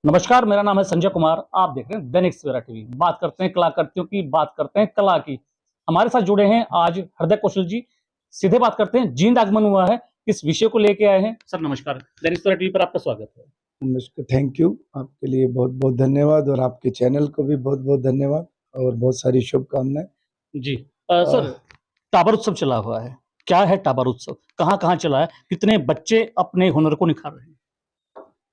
नमस्कार, मेरा नाम है संजय कुमार। आप देख रहे हैं दैनिक सवेरा टीवी। बात करते हैं कलाकृतियों की, बात करते हैं कला की। हमारे साथ जुड़े हैं आज हृदय कौशल जी। सीधे बात करते हैं, जींद आगमन हुआ है, किस विषय को लेके आए हैं? सर नमस्कार, दैनिक सवेरा टीवी पर आपका स्वागत है। नमस्कार, थैंक यू। आपके लिए बहुत-बहुत धन्यवाद और आपके चैनल को भी बहुत-बहुत धन्यवाद और बहुत सारी शुभकामनाएँ। जी अ, सर, टाबर उत्सव चला हुआ है। क्या है टाबर उत्सव? कहाँ-कहाँ चला है? कितने बच्चे अपने हुनर को निखार रहे हैं?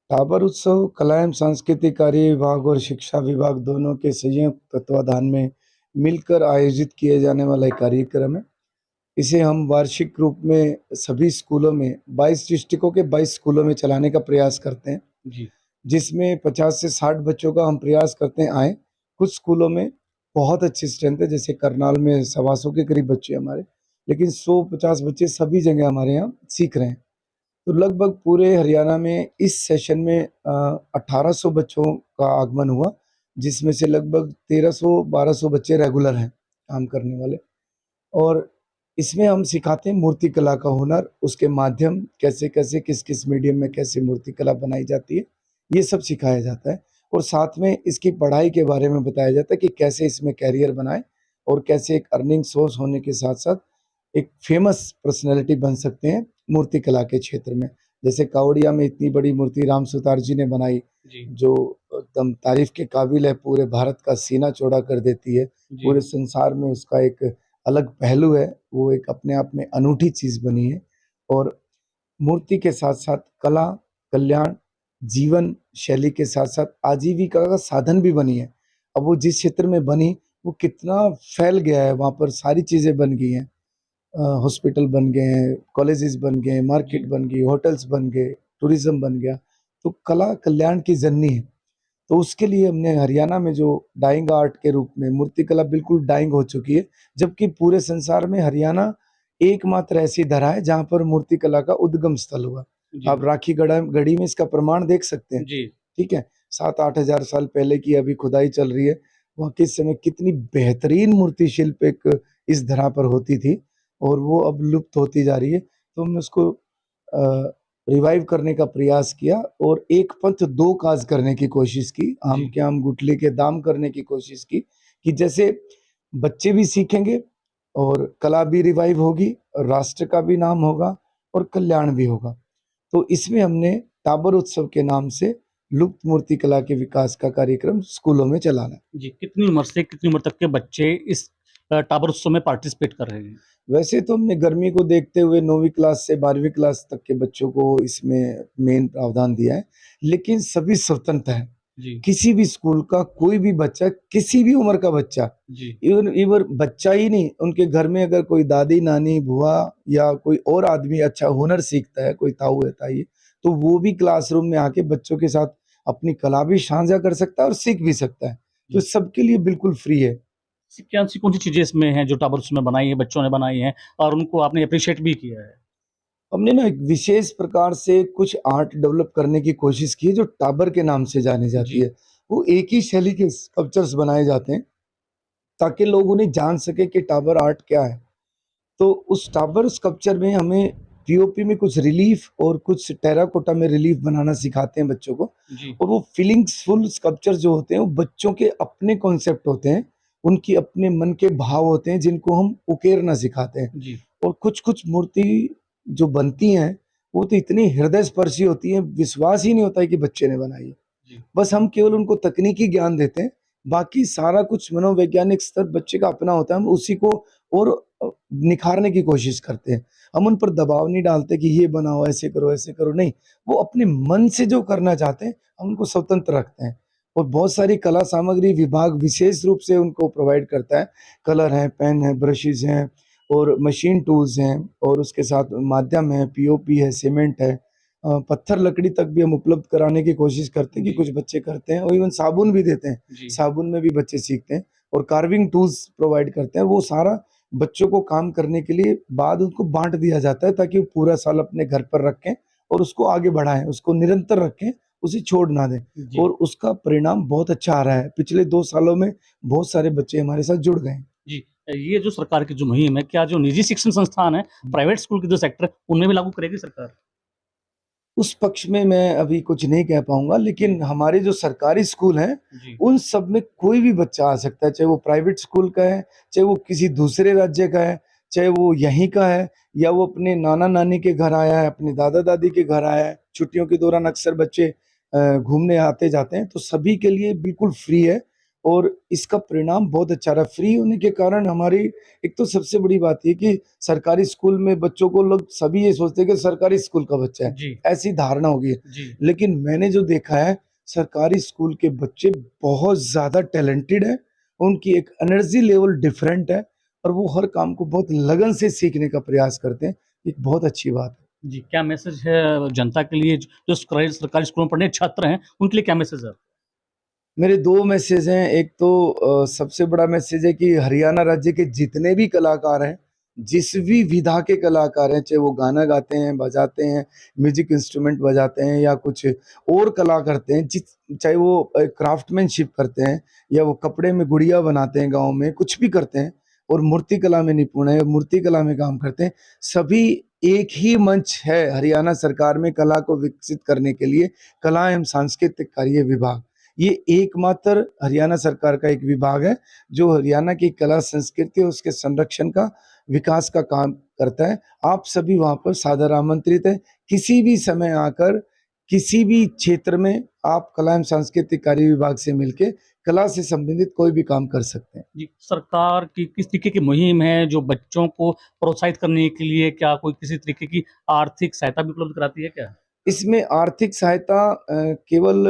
टाबर उत्सव कला एवं सांस्कृतिक कार्य विभाग और शिक्षा विभाग दोनों के संयुक्त तत्वाधान में मिलकर आयोजित किए जाने वाला एक कार्यक्रम है। इसे हम वार्षिक रूप में सभी स्कूलों में 22 डिस्ट्रिक्टों के 22 स्कूलों में चलाने का प्रयास करते हैं, जी, जिसमें 50 से 60 बच्चों का हम प्रयास करते हैं आएँ। कुछ स्कूलों में बहुत अच्छी स्ट्रेंथ है, जैसे करनाल में सवा सौ के करीब बच्चे हमारे, लेकिन 100-50 बच्चे सभी जगह हमारे यहाँ सीख रहे हैं। तो लगभग पूरे हरियाणा में इस सेशन में 1800 बच्चों का आगमन हुआ, जिसमें से लगभग 1300-1200 बच्चे रेगुलर हैं, काम करने वाले। और इसमें हम सिखाते हैं मूर्ति कला का हुनर, उसके माध्यम कैसे-कैसे, किस-किस मीडियम में कैसे मूर्ति कला बनाई जाती है, ये सब सिखाया जाता है। और साथ में इसकी पढ़ाई के बारे में बताया जाता है कि कैसे इसमें करियर बनाएँ और कैसे एक अर्निंग सोर्स होने के साथ-साथ एक फ़ेमस पर्सनैलिटी बन सकते हैं मूर्ति कला के क्षेत्र में। जैसे कावड़िया में इतनी बड़ी मूर्ति राम सुतार जी ने बनाई, जी, जो एकदम तारीफ़ के काबिल है, पूरे भारत का सीना चौड़ा कर देती है। जी, पूरे संसार में उसका एक अलग पहलू है, वो एक अपने आप में अनूठी चीज़ बनी है। और मूर्ति के साथ-साथ कला, कल्याण, जीवन शैली के साथ-साथ आजीविका का साधन भी बनी है। अब वो जिस क्षेत्र में बनी, वो कितना फैल गया है, वहाँ पर सारी चीज़ें बन गई हैं। हॉस्पिटल बन गए हैं, कॉलेजेस बन गए, जी। मार्केट बन गई, होटल्स बन गए, टूरिज़्म बन गया। तो कला कल्याण की जननी है। तो उसके लिए हमने हरियाणा में जो डाइंग आर्ट के रूप में मूर्ति कला बिल्कुल डाइंग हो चुकी है, जबकि पूरे संसार में हरियाणा एकमात्र ऐसी धरा है जहाँ पर मूर्ति कला का उद्गम स्थल हुआ। जी, आप राखी गढ़ी में इसका प्रमाण देख सकते हैं, जी, ठीक है? 7-8 हज़ार साल पहले की अभी खुदाई चल रही है। वहाँ किस समय कितनी बेहतरीन मूर्ति शिल्प एक इस धरा पर होती थी और वो अब लुप्त होती जा रही है। तो हमने उसको रिवाइव करने का प्रयास किया और एक पंथ दो काज करने की कोशिश की। आम जी। के आम गुठली के दाम करने की कोशिश की कि जैसे बच्चे भी सीखेंगे और कला भी रिवाइव होगी और राष्ट्र का भी नाम होगा और कल्याण भी होगा। तो इसमें हमने टाबर उत्सव के नाम से लुप्त मूर्ति कला के विकास का कार्यक्रम स्कूलों में चलाना है। जी, कितनी उम्र से कितनी उम्र तक के बच्चे इस टाबर उत्सव में पार्टिसिपेट कर रहे हैं? वैसे तो हमने गर्मी को देखते हुए 9वीं क्लास से 12वीं क्लास तक के बच्चों को इसमें मेन प्रावधान दिया है, लेकिन सभी स्वतंत्र हैं। जी, किसी भी स्कूल का कोई भी बच्चा, किसी भी उम्र का बच्चा, जी, इवन इवन बच्चा ही नहीं, उनके घर में अगर कोई दादी, नानी, बुआ या कोई और आदमी अच्छा हुनर सीखता है, कोई ताऊ है, ताई है, तो वो भी क्लासरूम में आके बच्चों के साथ अपनी कला भी साझा कर सकता है और सीख भी सकता है। तो जी। सबके लिए बिल्कुल फ्री है। कौन-सी कौन-सी चीज़ें इसमें हैं जो टावर उसमें बनाई है, बच्चों ने बनाई हैं और उनको आपने एप्रिशिएट भी किया है? हमने ना एक विशेष प्रकार से कुछ आर्ट डेवलप करने की कोशिश की है जो टाबर के नाम से जानी जाती जी, है। वो एक ही शैली के स्कल्पचर्स बनाए जाते हैं ताकि लोग उन्हें जान सकें कि टाबर आर्ट क्या है। तो उस टाबर स्कल्पचर में हमें पीओपी में कुछ रिलीफ और कुछ टेराकोटा में रिलीफ बनाना सिखाते हैं बच्चों को। जी, और वो फीलिंग्सफुल स्कल्पचर जो होते हैं वो बच्चों के अपने कॉन्सेप्ट होते हैं, उनकी अपने मन के भाव होते हैं जिनको हम उकेरना सिखाते हैं। जी, और कुछ-कुछ मूर्ति जो बनती हैं, वो तो इतनी हृदयस्पर्शी होती हैं, विश्वास ही नहीं होता है कि बच्चे ने बनाई है। जी, बस हम केवल उनको तकनीकी ज्ञान देते हैं, बाकी सारा कुछ मनोवैज्ञानिक स्तर बच्चे का अपना होता है, हम उसी को और निखारने की कोशिश करते हैं। हम उन पर दबाव नहीं डालते कि ये बनाओ, ऐसे करो, नहीं। वो अपने मन से जो करना चाहते हैं, हम उनको स्वतंत्र रखते हैं। और बहुत सारी कला सामग्री विभाग विशेष रूप से उनको प्रोवाइड करता है। कलर हैं, पेन है, ब्रशेज़ हैं और मशीन टूल्स हैं और उसके साथ माध्यम है, पीओपी है, सीमेंट है। पत्थर लकड़ी तक भी हम उपलब्ध कराने की कोशिश करते हैं कि जी, कुछ बच्चे करते हैं और इवन साबुन भी देते हैं। जी, साबुन में भी बच्चे सीखते हैं और कार्विंग टूल्स प्रोवाइड करते हैं। वो सारा बच्चों को काम करने के लिए बाद उनको बाँट दिया जाता है ताकि वो पूरा साल अपने घर पर रखें और उसको आगे बढ़ाएँ, उसको निरंतर रखें, उसे छोड़ ना दें। जी, और उसका परिणाम बहुत अच्छा आ रहा है। पिछले 2 सालों में बहुत सारे बच्चे हमारे साथ जुड़ गए हैं। जी। ये जो सरकार की जो मुहिम है, क्या जो निजी शिक्षण संस्थान है, प्राइवेट स्कूल के जो सेक्टर है, उनमें भी लागू करेगी सरकार? उस पक्ष में मैं अभी कुछ नहीं कह पाऊँगा, लेकिन हमारे जो सरकारी स्कूल हैं, जी उन सब में कोई भी बच्चा आ सकता है, चाहे वो प्राइवेट स्कूल का है, चाहे वो किसी दूसरे राज्य का है, चाहे वो यहीं का है या वो अपने नाना-नानी के घर आया है, अपने दादा-दादी के घर आया है। छुट्टियों के दौरान अक्सर बच्चे घूमने आते-जाते हैं, तो सभी के लिए बिल्कुल फ्री है और इसका परिणाम बहुत अच्छा रहा। फ्री होने के कारण हमारी एक तो सबसे बड़ी बात ये कि सरकारी स्कूल में बच्चों को लोग सभी ये सोचते हैं कि सरकारी स्कूल का बच्चा है, जी ऐसी धारणा हो गई है। जी लेकिन मैंने जो देखा है, सरकारी स्कूल के बच्चे बहुत ज़्यादा टैलेंटेड हैं, उनकी एक एनर्जी लेवल डिफरेंट है और वो हर काम को बहुत लगन से सीखने का प्रयास करते हैं। एक बहुत अच्छी बात है। जी, क्या मैसेज है जनता के लिए जो सरकारी स्कूलों में पढ़ने छात्र हैं, उनके लिए क्या मैसेज है? मेरे 2 मैसेज हैं, एक तो सबसे बड़ा मैसेज है कि हरियाणा राज्य के जितने भी कलाकार हैं, जिस भी विधा के कलाकार हैं, चाहे वो गाना गाते हैं, बजाते हैं, म्यूज़िक इंस्ट्रूमेंट बजाते हैं या कुछ और कला करते हैं, चाहे वो क्राफ्टमैनशिप करते हैं या वो कपड़े में गुड़िया बनाते हैं गाँव में, कुछ भी करते हैं और मूर्ति कला में निपुण है, मूर्ति कला में काम करते हैं, सभी एक ही मंच है हरियाणा सरकार में कला को विकसित करने के लिए, कला एवं सांस्कृतिक कार्य विभाग। ये एकमात्र हरियाणा सरकार का एक विभाग है, जो हरियाणा की कला संस्कृति और उसके संरक्षण का, विकास का काम करता है। आप सभी वहाँ पर सादर आमंत्रित हैं। किसी भी समय आकर, किसी भी क्षेत्र में आप कला एवं सांस्कृतिक कार्य विभाग से मिलके कला से संबंधित कोई भी काम कर सकते हैं। जी, सरकार की किस तरीके की मुहिम है जो बच्चों को प्रोत्साहित करने के लिए क्या कोई किसी तरीके की आर्थिक सहायता भी उपलब्ध कराती है क्या? इसमें आर्थिक सहायता केवल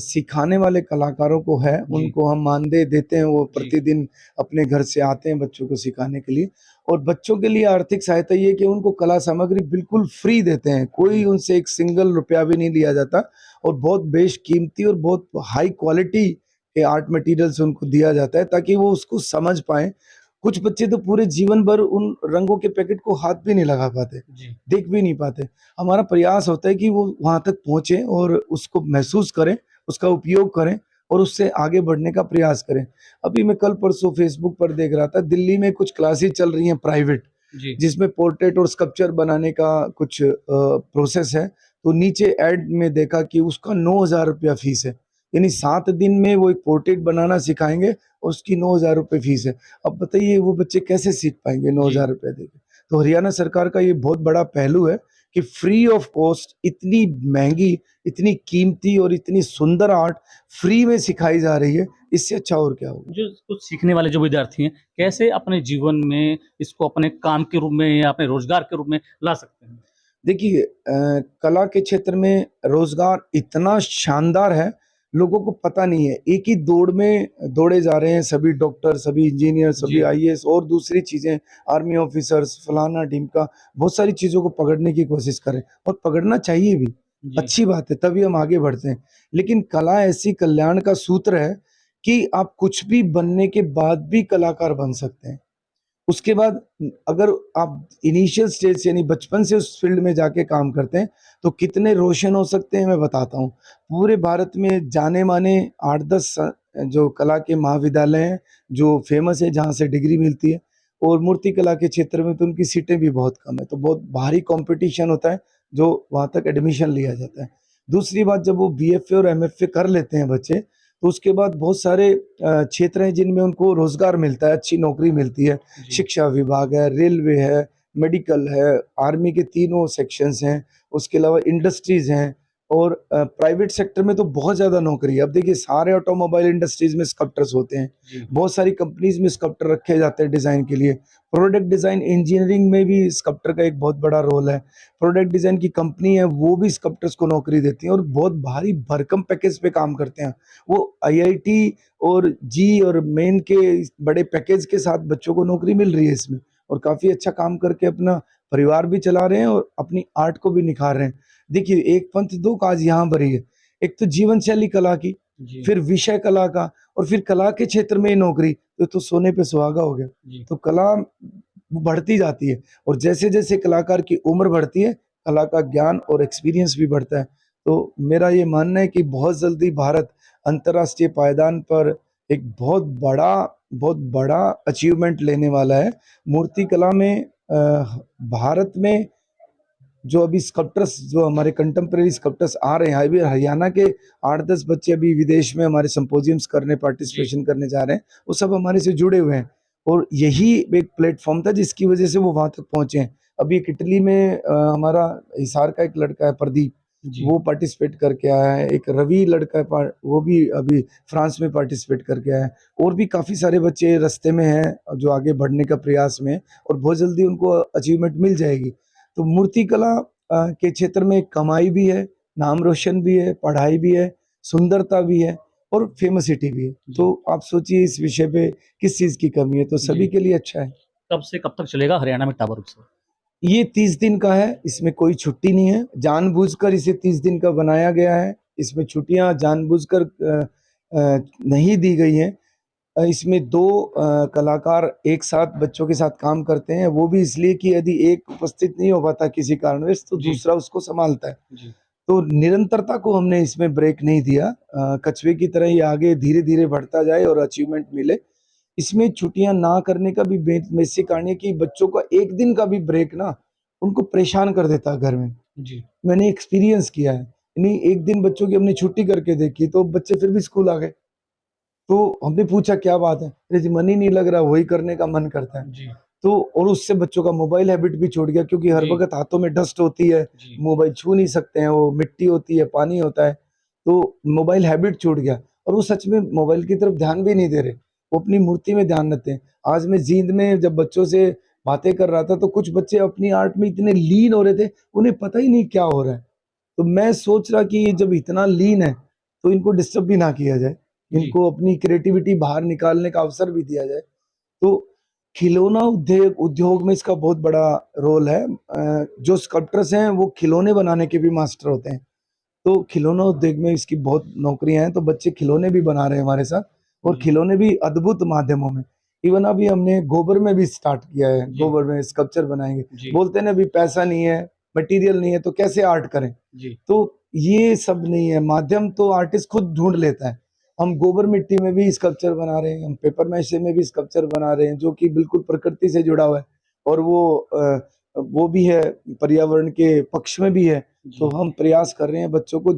सिखाने वाले कलाकारों को है, जी, उनको हम मानदेय देते हैं, वो जी, प्रतिदिन अपने घर से आते हैं बच्चों को सिखाने के लिए और बच्चों के लिए आर्थिक सहायता ये है कि उनको कला सामग्री बिल्कुल फ्री देते हैं, कोई जी, उनसे एक सिंगल रुपया भी नहीं लिया जाता और बहुत बेशकीमती और बहुत हाई क्वालिटी के आर्ट मटेरियल्स उनको दिया जाता है ताकि वो उसको समझ पाएँ। कुछ बच्चे तो पूरे जीवन भर उन रंगों के पैकेट को हाथ भी नहीं लगा पाते, जी, देख भी नहीं पाते। हमारा प्रयास होता है कि वो वहाँ तक पहुँचे और उसको महसूस करें, उसका उपयोग करें और उससे आगे बढ़ने का प्रयास करें। अभी मैं कल-परसों फ़ेसबुक पर देख रहा था, दिल्ली में कुछ क्लासेस चल रही हैं प्राइवेट, जी, जिसमें पोर्ट्रेट और स्कल्पचर बनाने का कुछ प्रोसेस है। तो नीचे ऐड में देखा कि उसका ₹9,000 फीस है। यानी 7 दिन में वो एक पोर्ट्रेट बनाना सिखाएँगे और उसकी ₹9,000 फीस है। अब बताइए वो बच्चे कैसे सीख पाएँगे जी। ₹9,000 देके? तो हरियाणा सरकार का ये बहुत बड़ा पहलू है कि फ्री ऑफ कॉस्ट इतनी महँगी, इतनी कीमती और इतनी सुंदर आर्ट फ्री में सिखाई जा रही है, इससे अच्छा और क्या होगा? जो कुछ सीखने वाले जो विद्यार्थी हैं, कैसे अपने जीवन में इसको अपने काम के रूप में या अपने रोज़गार के रूप में ला सकते हैं? देखिए कला के क्षेत्र में रोज़गार इतना शानदार है, लोगों को पता नहीं है। एक ही दौड़ में दौड़े जा रहे हैं सभी डॉक्टर, सभी इंजीनियर, सभी जी, आईएएस और दूसरी चीज़ें, आर्मी ऑफ़िसर्स, फलाना-ढिमका, बहुत सारी चीज़ों को पकड़ने की कोशिश कर रहे हैं और पकड़ना चाहिए भी। जी, अच्छी बात है, तभी हम आगे बढ़ते हैं। लेकिन कला ऐसी कल्याण का सूत्र है कि आप कुछ भी बनने के बाद भी कलाकार बन सकते हैं। उसके बाद अगर आप इनिशियल स्टेज से यानी बचपन से उस फ़ील्ड में जाके काम करते हैं, तो कितने रोशन हो सकते हैं मैं बताता हूँ। पूरे भारत में जाने-माने 8-10 जो कला के महाविद्यालय हैं, जो फ़ेमस है जहाँ से डिग्री मिलती है और मूर्ति कला के क्षेत्र में तो उनकी सीटें भी बहुत कम है, तो बहुत भारी कॉम्पिटिशन होता है, जो वहाँ तक एडमिशन लिया जाता है। दूसरी बात जब वो बीएफए और एमएफए कर लेते हैं बच्चे, तो उसके बाद बहुत सारे क्षेत्र हैं जिनमें उनको रोज़गार मिलता है, अच्छी नौकरी मिलती है। जी, शिक्षा विभाग है, रेलवे है, मेडिकल है, आर्मी के तीनों सेक्शंस हैं, उसके अलावा इंडस्ट्रीज़ हैं और प्राइवेट सेक्टर में तो बहुत ज़्यादा नौकरी है। अब देखिए सारे ऑटोमोबाइल इंडस्ट्रीज़ में स्कल्पटर्स होते हैं, जी, बहुत सारी कंपनीज़ में स्कल्पटर रखे जाते हैं डिज़ाइन के लिए। प्रोडक्ट डिज़ाइन इंजीनियरिंग में भी स्कल्पटर का एक बहुत बड़ा रोल है। प्रोडक्ट डिज़ाइन की कंपनी है, वो भी स्कल्पटर्स को नौकरी देती है और बहुत भारी भरकम पैकेज पे काम करते हैं। वो आईआईटी और जी और मेन के इस बड़े पैकेज के साथ बच्चों को नौकरी मिल रही है इसमें और काफ़ी अच्छा काम करके अपना परिवार भी चला रहे हैं और अपनी आर्ट को भी निखार रहे हैं। देखिए, एक पंथ दो काज यहाँ बरी है। एक तो जीवन शैली कला की, जी, फिर विषय कला का और फिर कला के क्षेत्र में ही नौकरी, तो सोने पे सुहागा हो गया। जी। तो कला बढ़ती जाती है और जैसे-जैसे कलाकार की उम्र बढ़ती है, कला का ज्ञान और एक्सपीरियंस भी बढ़ता है। तो मेरा ये मानना है कि बहुत जल्दी भारत अंतर्राष्ट्रीय पायदान पर एक बहुत बड़ा अचीवमेंट लेने वाला है। मूर्ति कला में भारत में जो अभी स्कल्पटर्स, जो हमारे कंटेम्प्रेरी स्कल्पटर्स आ रहे हैं, अभी हरियाणा के 8-10 बच्चे अभी विदेश में हमारे सिंपोजियम्स करने, पार्टिसिपेशन करने जा रहे हैं, वो सब हमारे से जुड़े हुए हैं। और यही एक प्लेटफॉर्म था जिसकी वजह से वो वहां तक पहुंचे हैं। अभी एक इटली में हमारा हिसार का एक लड़का है प्रदीप, जी वो पार्टिसिपेट करके आया है। एक रवि लड़का है, वो भी अभी फ्रांस में पार्टिसिपेट करके आया है। और भी काफ़ी सारे बच्चे रास्ते में हैं जो आगे बढ़ने का प्रयास में हैं, और बहुत जल्दी उनको अचीवमेंट मिल जाएगी। तो मूर्ति कला के क्षेत्र में कमाई भी है, नाम रोशन भी है, पढ़ाई भी है, सुंदरता भी है और फेमसिटी भी है। जी तो आप सोचिए इस विषय पे किस चीज़ की कमी है, तो जी। सभी के लिए अच्छा है। कब से कब तक चलेगा हरियाणा में टावर उत्सव? ये 30 दिन का है, इसमें कोई छुट्टी नहीं है। जानबूझकर इसे 30 दिन का बनाया गया है। इसमें छुट्टियाँ जानबूझकर नहीं दी गई हैं। इसमें 2 कलाकार एक साथ बच्चों के साथ काम करते हैं, वो भी इसलिए कि यदि एक उपस्थित नहीं हो पाता किसी कारणवश तो जी दूसरा उसको सँभालता है। जी तो निरंतरता को हमने इसमें ब्रेक नहीं दिया। कछुए की तरह ये आगे धीरे-धीरे बढ़ता जाए और अचीवमेंट मिले। इसमें छुट्टियाँ ना करने का भी बेसिक कारण है कि बच्चों का 1 दिन का भी ब्रेक ना उनको परेशान कर देता है घर में। जी मैंने एक्सपीरियंस किया है। यानी 1 दिन बच्चों की हमने छुट्टी करके देखी तो बच्चे फिर भी स्कूल आ गए। तो हमने पूछा क्या बात है? अरे जी मन ही नहीं लग रहा, वही करने का मन करता है। जी तो और उससे बच्चों का मोबाइल हैबिट भी छूट गया, क्योंकि हर जी वक़्त हाथों में डस्ट होती है, जी मोबाइल छू नहीं सकते हैं, वो मिट्टी होती है, पानी होता है, तो मोबाइल हैबिट छूट गया और वो सच में मोबाइल की तरफ ध्यान भी नहीं दे रहे, वो अपनी मूर्ति में ध्यान देते हैं। आज मैं जींद में जब बच्चों से बातें कर रहा था, तो कुछ बच्चे अपनी आर्ट में इतने लीन हो रहे थे, उन्हें पता ही नहीं क्या हो रहा है। तो मैं सोच रहा कि ये जब इतना लीन है, तो इनको डिस्टर्ब भी ना किया जाए, जी इनको अपनी क्रिएटिविटी बाहर निकालने का अवसर भी दिया जाए। तो खिलौना उद्योग में इसका बहुत बड़ा रोल है। जो स्कल्पटर्स हैं वो खिलौने बनाने के भी मास्टर होते हैं। तो खिलौना उद्योग में इसकी बहुत नौकरियाँ हैं, तो बच्चे खिलौने भी बना रहे हैं हमारे साथ और जी खिलौने भी अद्भुत माध्यमों में। इवन अभी हमने गोबर में भी स्टार्ट किया है, जी गोबर में स्कल्पचर बनाएँगे। जी बोलते हैं ना अभी पैसा नहीं है, मटेरियल नहीं है तो कैसे आर्ट करें? जी तो ये सब नहीं है, माध्यम तो आर्टिस्ट खुद ढूँढ लेता है। हम गोबर मिट्टी में भी स्कल्पचर बना रहे हैं, हम पेपर मैशे में भी स्कल्पचर बना रहे हैं, जो कि बिल्कुल प्रकृति से जुड़ा हुआ है और वो भी है, पर्यावरण के पक्ष में भी है। तो जी हम प्रयास कर रहे हैं बच्चों को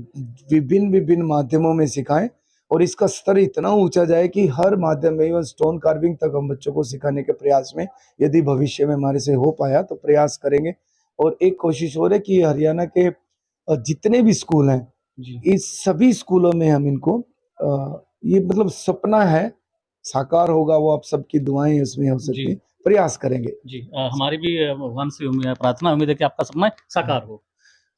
विभिन्न-विभिन्न माध्यमों में सिखाएँ और इसका स्तर इतना ऊँचा जाए कि हर माध्यम में इवन स्टोन कार्विंग तक हम बच्चों को सिखाने के प्रयास में, यदि भविष्य में हमारे से हो पाया तो प्रयास करेंगे। और एक कोशिश और है कि हरियाणा के जितने भी स्कूल हैं, जी इस सभी स्कूलों में हम इनको ये मतलब सपना है, साकार होगा वो, आप सबकी दुआएँ उसमें हो सकती जी हैं, प्रयास करेंगे। जी हमारी भी भगवान से प्रार्थना उम्मीद है कि आपका सपना साकार हो।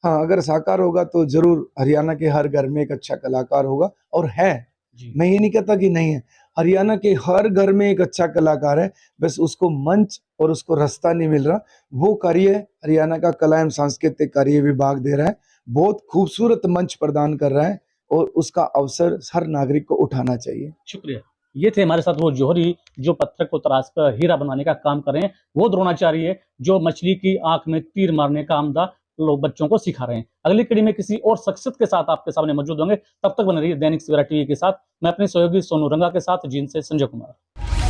हाँ, अगर साकार होगा तो ज़रूर हरियाणा के हर घर में एक अच्छा कलाकार होगा और है। जी मैं ये नहीं कहता कि नहीं है, हरियाणा के हर घर में एक अच्छा कलाकार है, बस उसको मंच और उसको रास्ता नहीं मिल रहा। वो कार्य हरियाणा का कला एवं सांस्कृतिक कार्य विभाग दे रहा है, बहुत खूबसूरत मंच प्रदान कर रहा है और उसका अवसर हर नागरिक को उठाना चाहिए। शुक्रिया। ये थे हमारे साथ वो जौहरी जो पत्थर को तराश कर हीरा बनाने का काम कर रहे हैं, वो द्रोणाचार्य जो मछली की आंख में तीर मारने का आमदा लोग बच्चों को सिखा रहे हैं। अगली कड़ी में किसी और शख्सियत के साथ आपके सामने मौजूद होंगे, तब तक बने रहिए दैनिक सवेरा टीवी के साथ। मैं अपने सहयोगी सोनू रंगा के साथ जींद से संजय कुमार।